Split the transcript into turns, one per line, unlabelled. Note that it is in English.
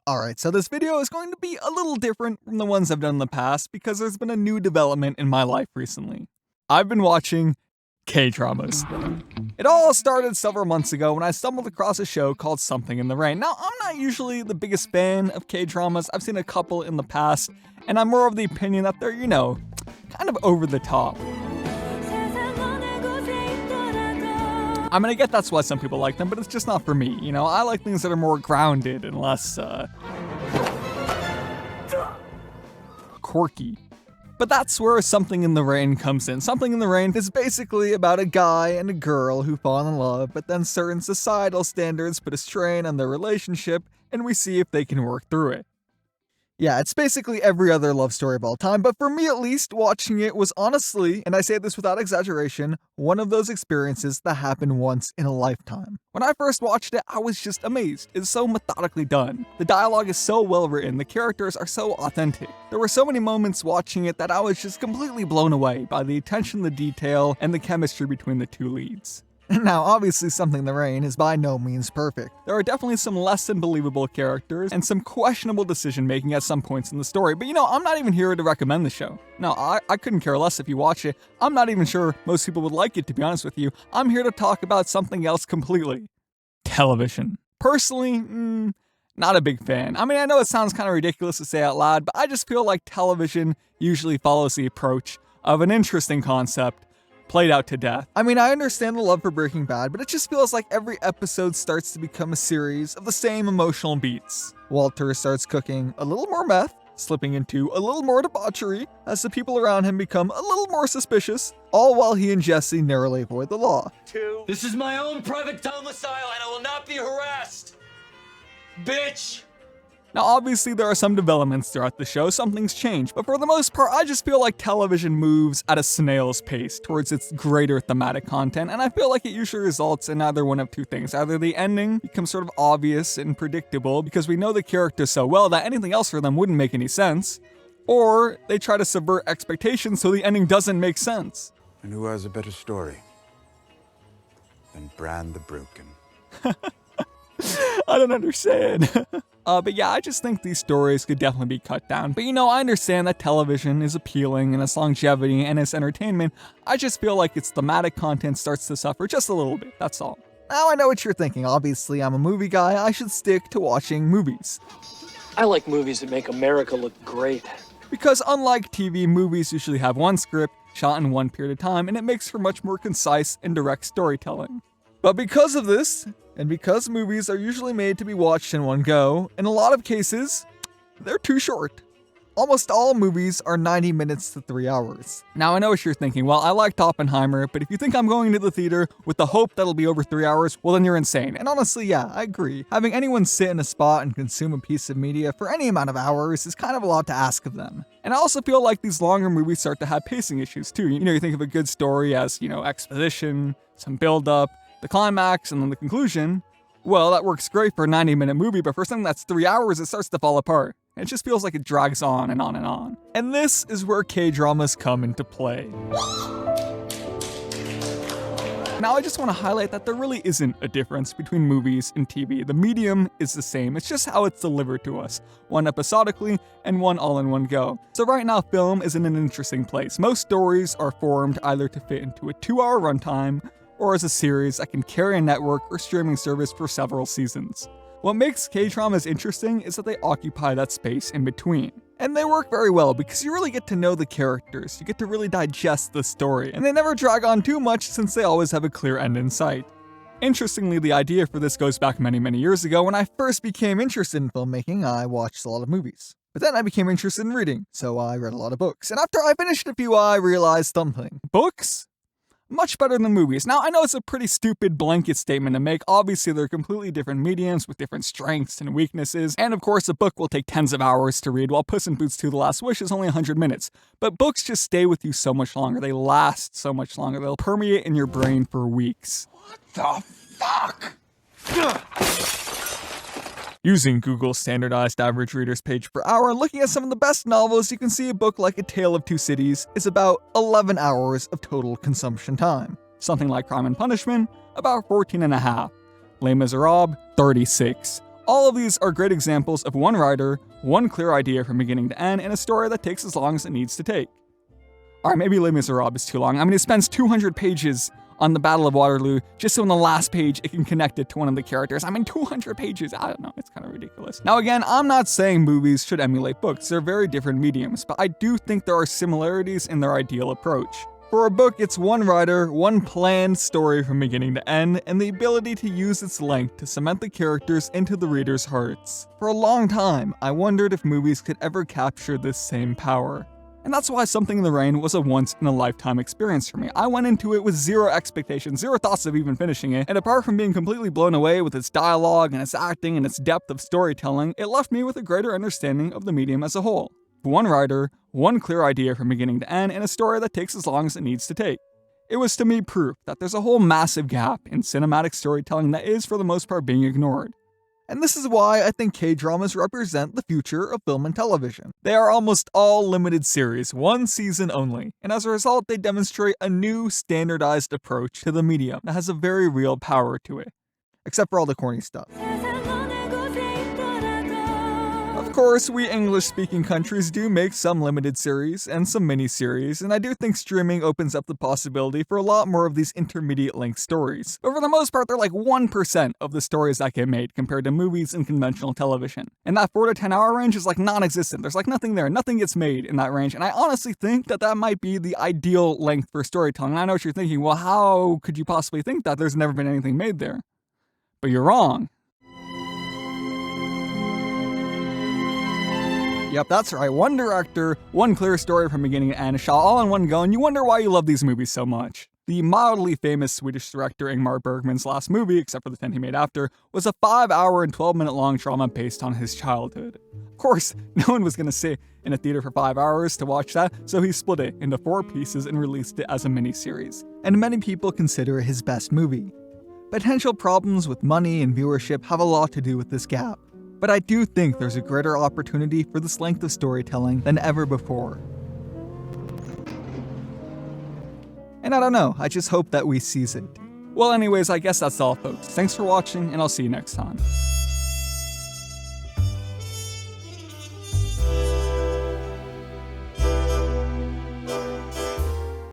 Alright, so this video is going to be a little different from the ones I've done in the past because there's been a new development in my life recently. I've been watching K-dramas. It all started several months ago when I stumbled across a show called Something in the Rain. Now, I'm not usually the biggest fan of K-dramas. I've seen a couple in the past, and I'm more of the opinion that they're, kind of over the top. I mean, I get that's why some people like them, but it's just not for me, I like things that are more grounded and less, quirky. But that's where Something in the Rain comes in. Something in the Rain is basically about a guy and a girl who fall in love, but then certain societal standards put a strain on their relationship, and we see if they can work through it. Yeah, it's basically every other love story of all time, but for me at least, watching it was honestly, and I say this without exaggeration, one of those experiences that happen once in a lifetime. When I first watched it, I was just amazed. It's so methodically done. The dialogue is so well written, the characters are so authentic. There were so many moments watching it that I was just completely blown away by the attention to detail and the chemistry between the two leads. Now, obviously Something in the Rain is by no means perfect. There are definitely some less than believable characters and some questionable decision making at some points in the story, but I'm not even here to recommend the show. No, I couldn't care less if you watch it. I'm not even sure most people would like it, to be honest with you. I'm here to talk about something else completely. Television. Personally, not a big fan. I mean, I know it sounds kind of ridiculous to say out loud, but I just feel like television usually follows the approach of an interesting concept played out to death. I mean, I understand the love for Breaking Bad, but it just feels like every episode starts to become a series of the same emotional beats. Walter starts cooking a little more meth, slipping into a little more debauchery as the people around him become a little more suspicious, all while he and Jesse narrowly avoid the law.
This is my own private domicile and I will not be harassed. Bitch!
Now, obviously, there are some developments throughout the show, some things change, but for the most part, I just feel like television moves at a snail's pace towards its greater thematic content, and I feel like it usually results in either one of two things. Either the ending becomes sort of obvious and predictable because we know the characters so well that anything else for them wouldn't make any sense, or they try to subvert expectations so the ending doesn't make sense.
And who has a better story than Bran the Broken?
I don't understand. But yeah, I just think these stories could definitely be cut down. But I understand that television is appealing and its longevity and its entertainment. I just feel like its thematic content starts to suffer just a little bit, that's all. Now I know what you're thinking. Obviously, I'm a movie guy. I should stick to watching movies.
I like movies that make America look great.
Because unlike TV, movies usually have one script, shot in one period of time, and it makes for much more concise and direct storytelling. But because of this, and because movies are usually made to be watched in one go, in a lot of cases, they're too short. Almost all movies are 90 minutes to 3 hours. Now I know what you're thinking, well, I liked Oppenheimer, but if you think I'm going to the theater with the hope that'll be over 3 hours, well then you're insane. And honestly, yeah, I agree. Having anyone sit in a spot and consume a piece of media for any amount of hours is kind of a lot to ask of them. And I also feel like these longer movies start to have pacing issues too. You think of a good story as, exposition, some build-up, the climax, and then the conclusion. Well, that works great for a 90-minute movie, but for something that's 3 hours, it starts to fall apart. It just feels like it drags on and on and on. And this is where K-dramas come into play. Now, I just want to highlight that there really isn't a difference between movies and TV. The medium is the same, it's just how it's delivered to us. One episodically, and one all in one go. So right now, film is in an interesting place. Most stories are formed either to fit into a 2-hour runtime, or as a series that can carry a network or streaming service for several seasons. What makes K-dramas interesting is that they occupy that space in between. And they work very well because you really get to know the characters, you get to really digest the story, and they never drag on too much since they always have a clear end in sight. Interestingly, the idea for this goes back many, many years ago. When I first became interested in filmmaking, I watched a lot of movies. But then I became interested in reading, so I read a lot of books. And after I finished a few, I realized something. Books? Much better than movies. Now, I know it's a pretty stupid blanket statement to make. Obviously, they're completely different mediums with different strengths and weaknesses. And of course, a book will take tens of hours to read, while Puss in Boots 2: The Last Wish is only 100 minutes. But books just stay with you so much longer. They last so much longer. They'll permeate in your brain for weeks.
What the fuck?
Using Google's standardized average reader's page per hour and looking at some of the best novels, you can see a book like A Tale of Two Cities is about 11 hours of total consumption time. Something like Crime and Punishment, about 14 and a half. Les Miserables, 36. All of these are great examples of one writer, one clear idea from beginning to end, and a story that takes as long as it needs to take. Alright, maybe Les Miserables is too long. I mean, it spends 200 pages on the Battle of Waterloo, just so on the last page it can connect it to one of the characters. I mean, 200 pages, I don't know, it's kind of ridiculous. Now again, I'm not saying movies should emulate books, they're very different mediums, but I do think there are similarities in their ideal approach. For a book, it's one writer, one planned story from beginning to end, and the ability to use its length to cement the characters into the reader's hearts. For a long time, I wondered if movies could ever capture this same power. And that's why Something in the Rain was a once-in-a-lifetime experience for me. I went into it with zero expectations, zero thoughts of even finishing it, and apart from being completely blown away with its dialogue and its acting and its depth of storytelling, it left me with a greater understanding of the medium as a whole. One writer, one clear idea from beginning to end, and a story that takes as long as it needs to take. It was to me proof that there's a whole massive gap in cinematic storytelling that is for the most part being ignored. And this is why I think K-dramas represent the future of film and television. They are almost all limited series, one season only, and as a result they demonstrate a new standardized approach to the medium that has a very real power to it. Except for all the corny stuff. Of course, we English-speaking countries do make some limited series and some mini-series, and I do think streaming opens up the possibility for a lot more of these intermediate-length stories. But for the most part, they're like 1% of the stories that get made compared to movies and conventional television. And that 4 to 10 hour range is like non-existent. There's like nothing there. Nothing gets made in that range. And I honestly think that that might be the ideal length for storytelling. And I know what you're thinking. Well, how could you possibly think that? There's never been anything made there. But you're wrong. Yep, that's right. One director, one clear story from beginning to end, shot all in one go, and you wonder why you love these movies so much. The mildly famous Swedish director Ingmar Bergman's last movie, except for the 10 he made after, was a 5-hour and 12-minute long drama based on his childhood. Of course, no one was going to sit in a theater for 5 hours to watch that, so he split it into 4 pieces and released it as a miniseries. And many people consider it his best movie. Potential problems with money and viewership have a lot to do with this gap. But I do think there's a greater opportunity for this length of storytelling than ever before. And I don't know, I just hope that we seize it. Well anyways, I guess that's all folks. Thanks for watching, and I'll see you next time.